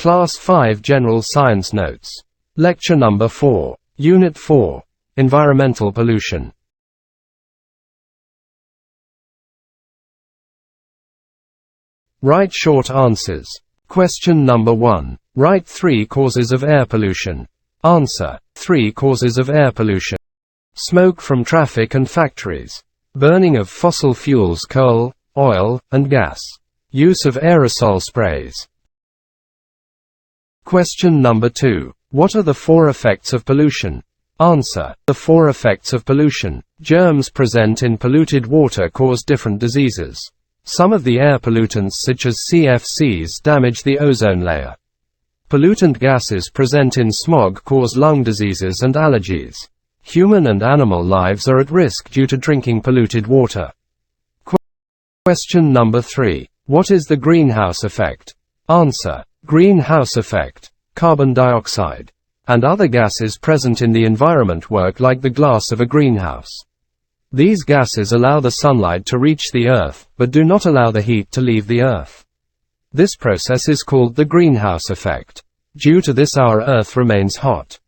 Class 5 General Science Notes. Lecture number 4. Unit 4. Environmental Pollution. Write short answers. Question number 1. Write 3 causes of air pollution. Answer. 3 causes of air pollution. Smoke from traffic and factories. Burning of fossil fuels, coal, oil, and gas. Use of aerosol sprays. Question number 2. What are the 4 effects of pollution? Answer. The 4 effects of pollution. Germs present in polluted water cause different diseases. Some of the air pollutants such as CFCs damage the ozone layer. Pollutant gases present in smog cause lung diseases and allergies. Human and animal lives are at risk due to drinking polluted water. Question number 3. What is the greenhouse effect? Answer. Greenhouse effect. Carbon dioxide and other gases present in the environment work like the glass of a greenhouse. These gases allow the sunlight to reach the Earth, but do not allow the heat to leave the Earth. This process is called the greenhouse effect. Due to this, our Earth remains hot.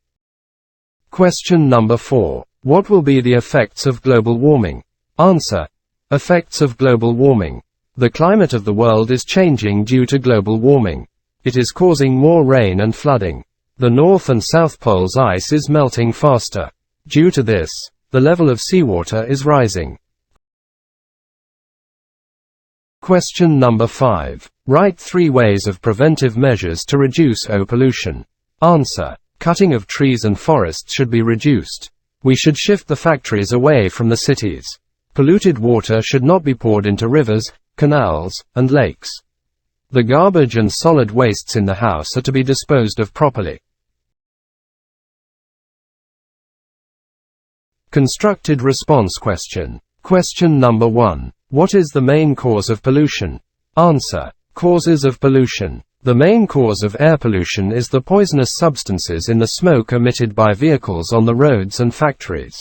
Question number 4. What will be the effects of global warming? Answer. Effects of global warming. The climate of the world is changing due to global warming. It is causing more rain and flooding. The North and South Poles ice is melting faster. Due to this, the level of seawater is rising. Question number 5. Write 3 ways of preventive measures to reduce air pollution. Answer. Cutting of trees and forests should be reduced. We should shift the factories away from the cities. Polluted water should not be poured into rivers, canals, and lakes. The garbage and solid wastes in the house are to be disposed of properly. Constructed response question. Question number 1. What is the main cause of pollution? Answer. Causes of pollution. The main cause of air pollution is the poisonous substances in the smoke emitted by vehicles on the roads and factories.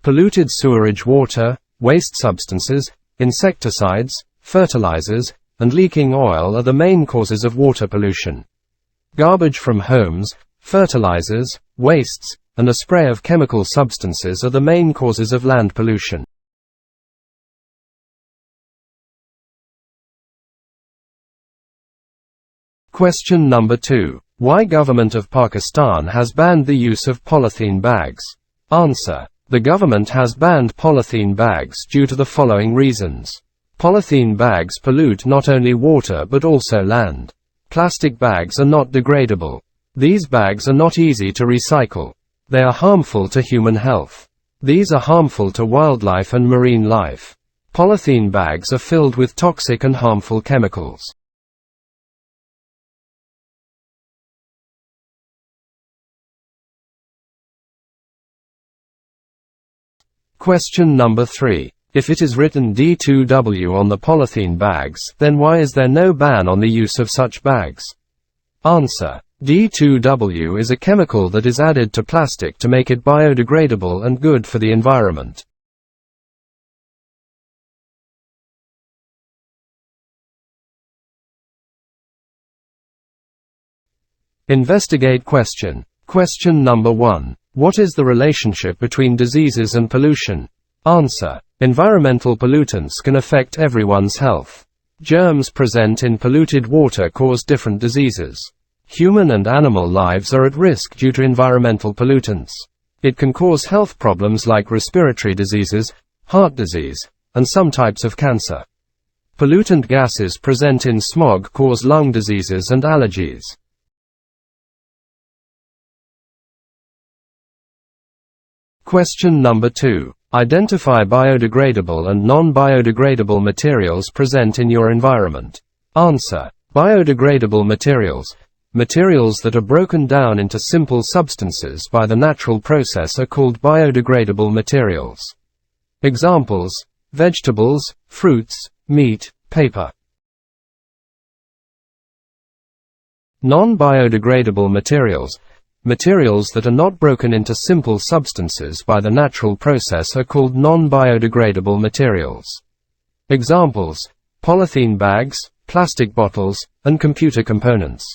Polluted sewerage water, waste substances, insecticides, fertilizers, and leaking oil are the main causes of water pollution. Garbage from homes, fertilizers, wastes, and a spray of chemical substances are the main causes of land pollution. Question number 2. Why government of Pakistan has banned the use of polythene bags? Answer. The government has banned polythene bags due to the following reasons. Polythene bags pollute not only water but also land. Plastic bags are not degradable. These bags are not easy to recycle. They are harmful to human health. These are harmful to wildlife and marine life. Polythene bags are filled with toxic and harmful chemicals. Question number 3. If it is written D2W on the polythene bags, then why is there no ban on the use of such bags? Answer. D2W is a chemical that is added to plastic to make it biodegradable and good for the environment. Investigate question. Question number 1. What is the relationship between diseases and pollution? Answer. Environmental pollutants can affect everyone's health. Germs present in polluted water cause different diseases. Human and animal lives are at risk due to environmental pollutants. It can cause health problems like respiratory diseases, heart disease, and some types of cancer. Pollutant gases present in smog cause lung diseases and allergies. Question number 2. Identify biodegradable and non-biodegradable materials present in your environment. Answer. Biodegradable materials. Materials that are broken down into simple substances by the natural process are called biodegradable materials. Examples: vegetables, fruits, meat, paper. Non-biodegradable materials. Materials that are not broken into simple substances by the natural process are called non-biodegradable materials. Examples: polythene bags, plastic bottles, and computer components.